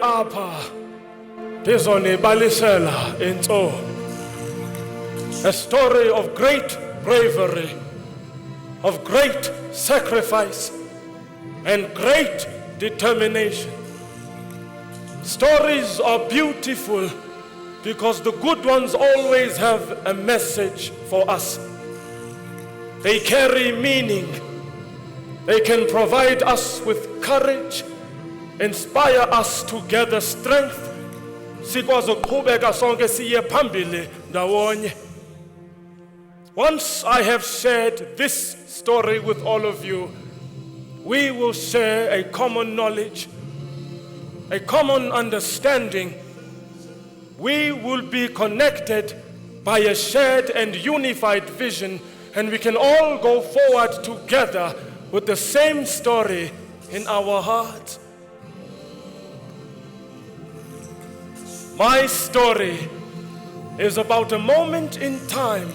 apha ndizonibalisela intso. A story of great bravery, of great sacrifice, and great determination. Stories are beautiful because the good ones always have a message for us. They carry meaning. They can provide us with courage, inspire us to gather strength. Sikwazi ukuqhubeka sonke siye phambili ndawonye. Once I have shared this story with all of you, we will share a common knowledge, a common understanding. We will be connected by a shared and unified vision, and we can all go forward together with the same story in our hearts. My story is about a moment in time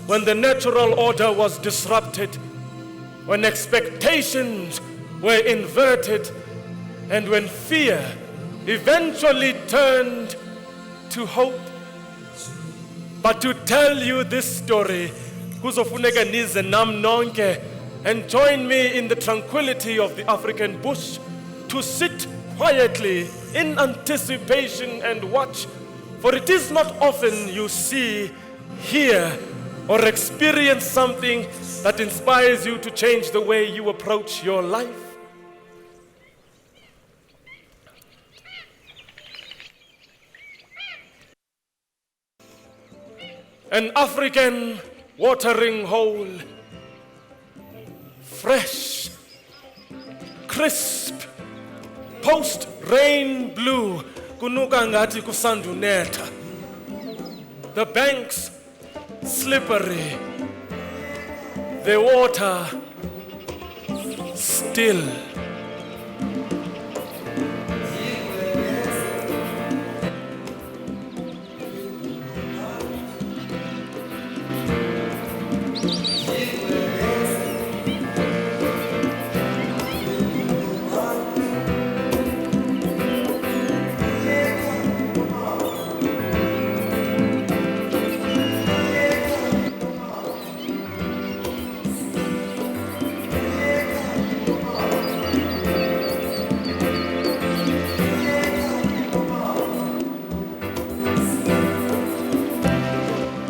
when the natural order was disrupted, when expectations were inverted, and when fear eventually turned to hope. But to tell you this story, kuzofuneka nize nam nonke and join me in the tranquility of the African bush, to sit quietly in anticipation and watch, for it is not often you see, hear, or experience something that inspires you to change the way you approach your life. An African watering hole, fresh, crisp, post-rain blue, kunuka ngathi kusandunetha. The banks slippery, the water still.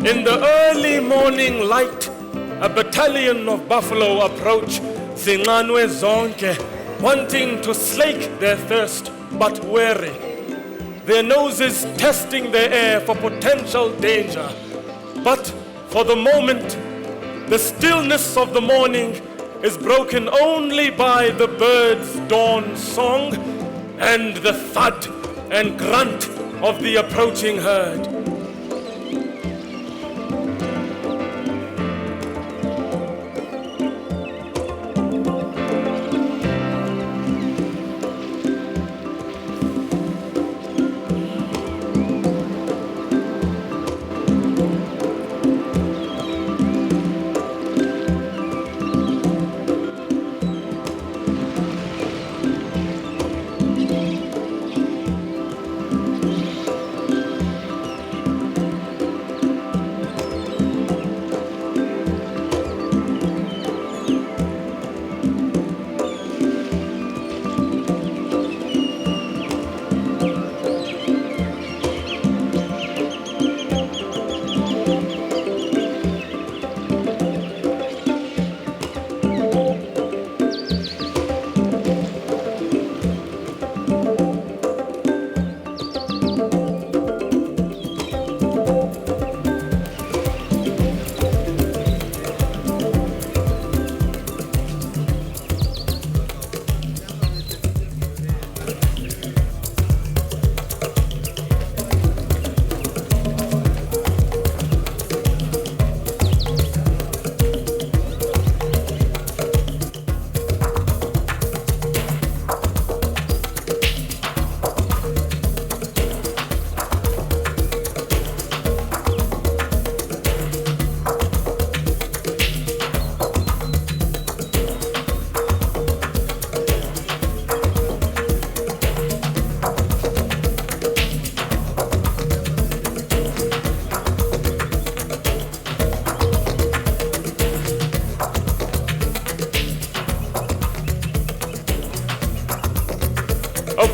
In the early morning light, a battalion of buffalo approach Zinganwe Zonke, wanting to slake their thirst, but wary, their noses testing the air for potential danger. But for the moment, the stillness of the morning is broken only by the birds' dawn song and the thud and grunt of the approaching herd.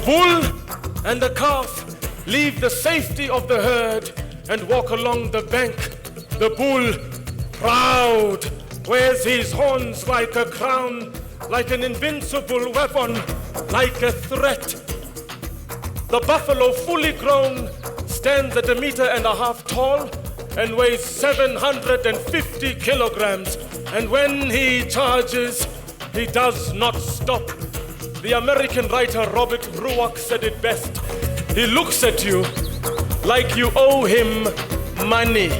bull and the calf leave the safety of the herd and walk along the bank. The bull, proud, wears his horns like a crown, like an invincible weapon, like a threat. The buffalo, fully grown, stands at 1.5 meters tall and weighs 750 kilograms. And when he charges, he does not stop. The American writer Robert Ruark said it best. He looks at you like you owe him money.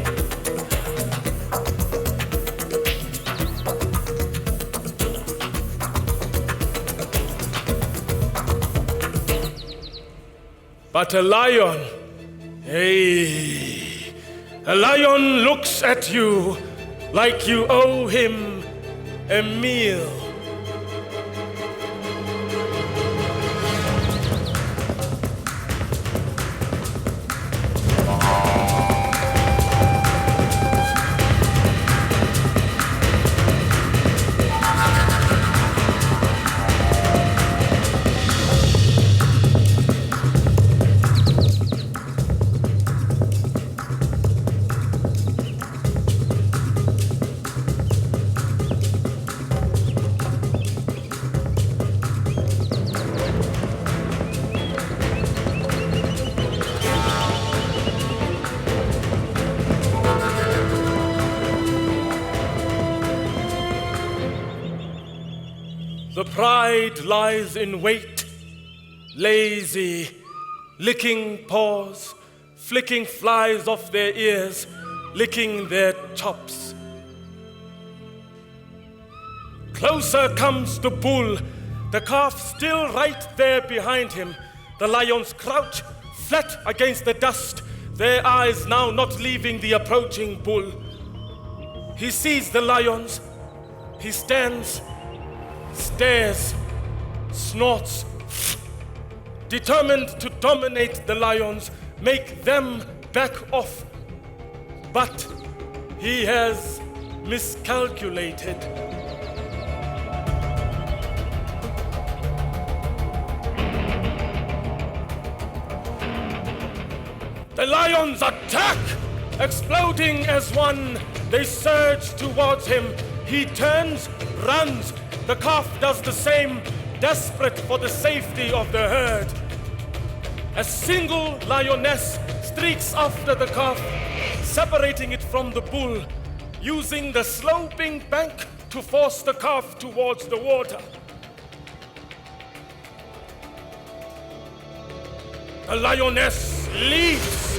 But a lion, hey, a lion looks at you like you owe him a meal. The pride lies in wait, lazy, licking paws, flicking flies off their ears, licking their chops. Closer comes the bull, the calf still right there behind him. The lions crouch flat against the dust, their eyes now not leaving the approaching bull. He sees the lions, he stands, stares, snorts, determined to dominate the lions, make them back off. But he has miscalculated. The lions attack, exploding as one. They surge towards him. He turns, runs. The calf does the same, desperate for the safety of the herd. A single lioness streaks after the calf, separating it from the bull, using the sloping bank to force the calf towards the water. The lioness leaps,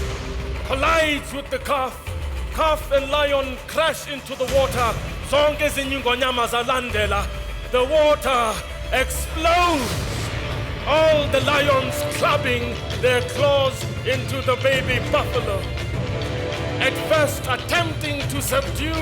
collides with the calf. Calf and lion crash into the water. Zonke zinyingonyama zalandela. The water explodes. All the lions clubbing their claws into the baby buffalo. At first attempting to subdue.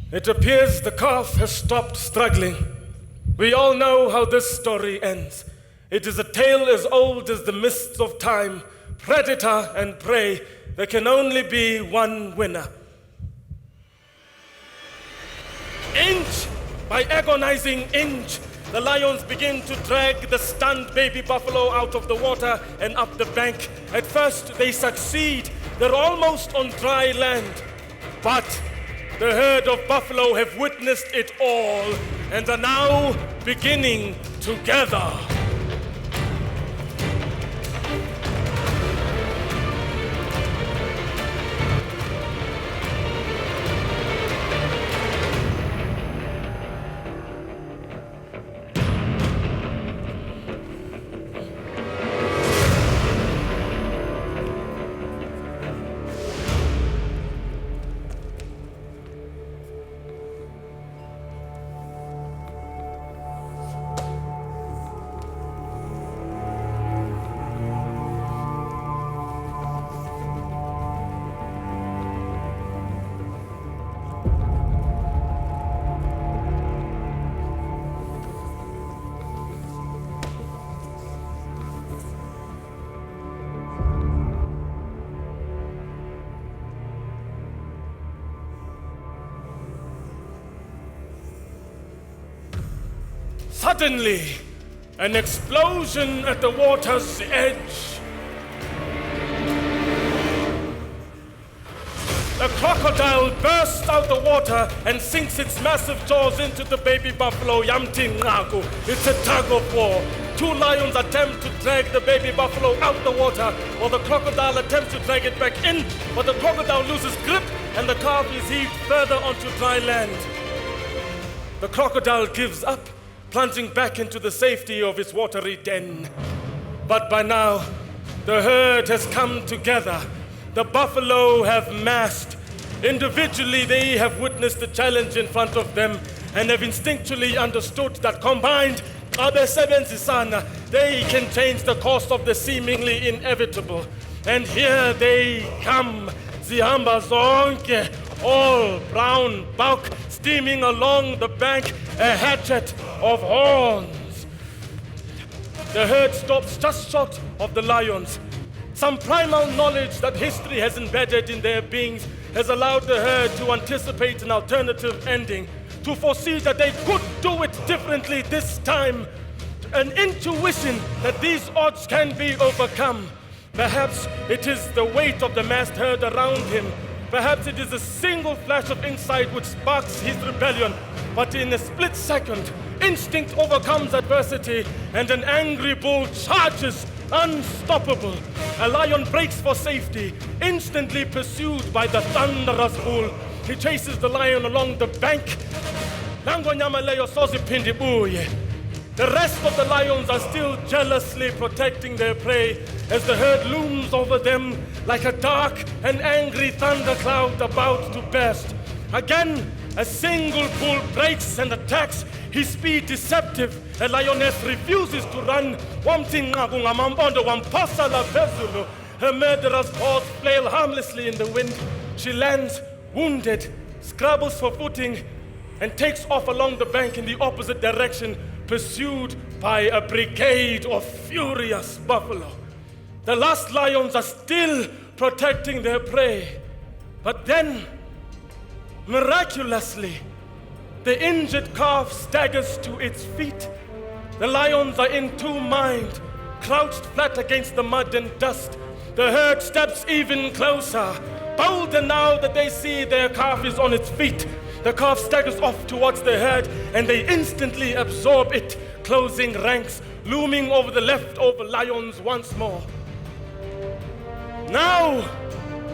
It appears the calf has stopped struggling. We all know how this story ends. It is a tale as old as the mists of time. Predator and prey, there can only be one winner. Inch by agonizing inch, the lions begin to drag the stunned baby buffalo out of the water and up the bank. At first they succeed. They're almost on dry land. But the herd of buffalo have witnessed it all and are now beginning to gather. Suddenly, an explosion at the water's edge. The crocodile bursts out the water and sinks its massive jaws into the baby buffalo Yamtingaku. It's a tug of war. Two lions attempt to drag the baby buffalo out the water, while the crocodile attempts to drag it back in, but the crocodile loses grip and the calf is heaved further onto dry land. The crocodile gives up, plunging back into the safety of its watery den. But by now, the herd has come together. The buffalo have massed. Individually, they have witnessed the challenge in front of them and have instinctually understood that combined, they can change the course of the seemingly inevitable. And here they come, zihamba zonke, all brown bulk, steaming along the bank, a hatchet of horns. The herd stops just short of the lions. Some primal knowledge that history has embedded in their beings has allowed the herd to anticipate an alternative ending, to foresee that they could do it differently this time, an intuition that these odds can be overcome. Perhaps it is the weight of the massed herd around him. Perhaps it is a single flash of insight which sparks his rebellion. But in a split second, instinct overcomes adversity and an angry bull charges, unstoppable. A lion breaks for safety, instantly pursued by the thunderous bull. He chases the lion along the bank. The rest of the lions are still jealously protecting their prey as the herd looms over them like a dark and angry thundercloud about to burst. Again, a single bull breaks and attacks, his speed deceptive. A lioness refuses to run. Her murderous paws flail harmlessly in the wind. She lands wounded, scrabbles for footing, and takes off along the bank in the opposite direction, pursued by a brigade of furious buffalo. The last lions are still protecting their prey. But then, miraculously, the injured calf staggers to its feet. The lions are in two minds, crouched flat against the mud and dust. The herd steps even closer, bolder now that they see their calf is on its feet. The calf staggers off towards the herd, and they instantly absorb it, closing ranks, looming over the leftover lions once more. Now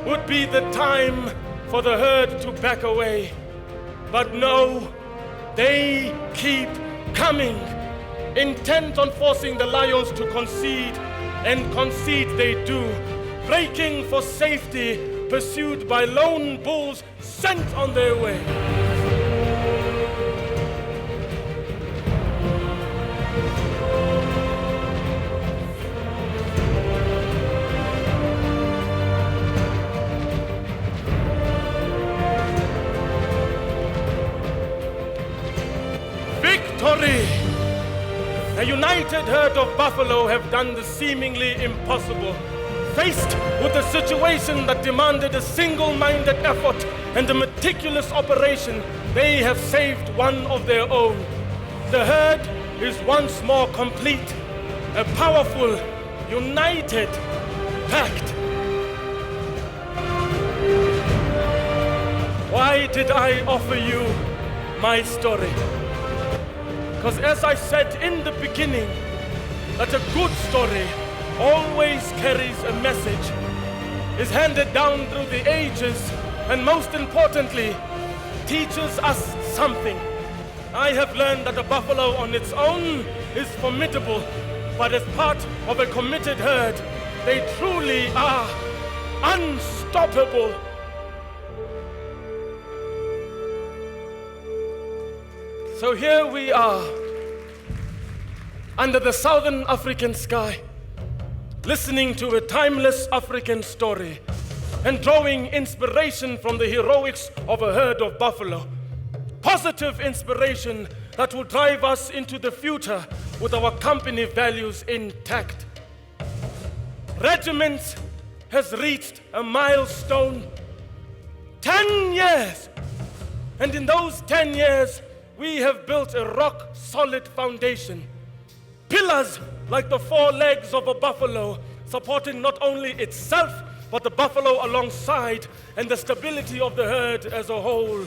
would be the time for the herd to back away. But no, they keep coming, intent on forcing the lions to concede, and concede they do, breaking for safety, pursued by lone bulls sent on their way. Victory! A united herd of buffalo have done the seemingly impossible. Faced with a situation that demanded a single-minded effort and a meticulous operation, they have saved one of their own. The herd is once more complete, a powerful, united, pact. Why did I offer you my story? Because as I said in the beginning, that a good story always carries a message, is handed down through the ages, and most importantly, teaches us something. I have learned that a buffalo on its own is formidable, but as part of a committed herd, they truly are unstoppable. So here we are, under the Southern African sky, listening to a timeless African story and drawing inspiration from the heroics of a herd of buffalo. Positive inspiration that will drive us into the future with our company values intact. Regiments has reached a milestone, 10 years. And in those 10 years, we have built a rock solid foundation. Pillars like the four legs of a buffalo, supporting not only itself, but the buffalo alongside, and the stability of the herd as a whole.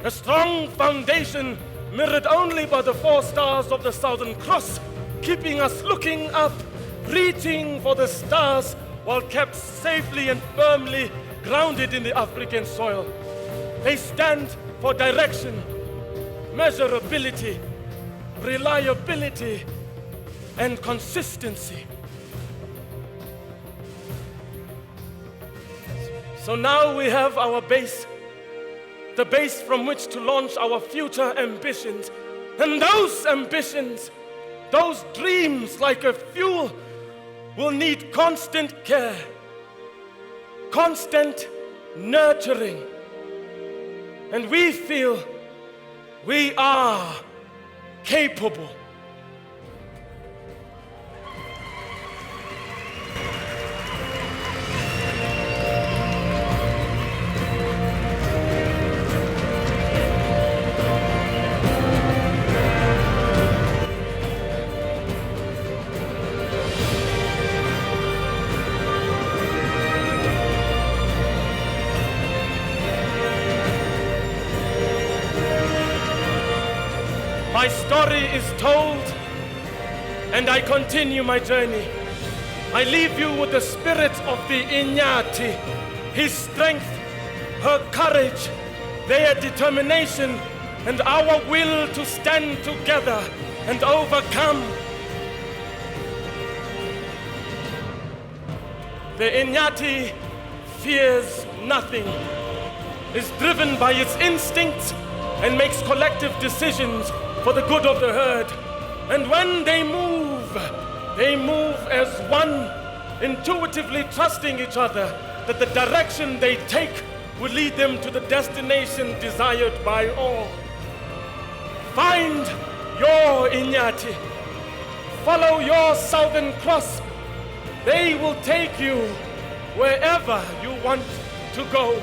A strong foundation mirrored only by the 4 stars of the Southern Cross, keeping us looking up, reaching for the stars, while kept safely and firmly grounded in the African soil. They stand for direction, measurability, reliability, and consistency. So now we have our base, the base from which to launch our future ambitions. And those ambitions, those dreams like a fuel, will need constant care, constant nurturing. And we feel we are capable. My story is told, and I continue my journey. I leave you with the spirit of the Inyati, his strength, her courage, their determination, and our will to stand together and overcome. The Inyati fears nothing, is driven by its instincts, and makes collective decisions for the good of the herd. And when they move as one, intuitively trusting each other that the direction they take will lead them to the destination desired by all. Find your Inyati. Follow your Southern Cross. They will take you wherever you want to go.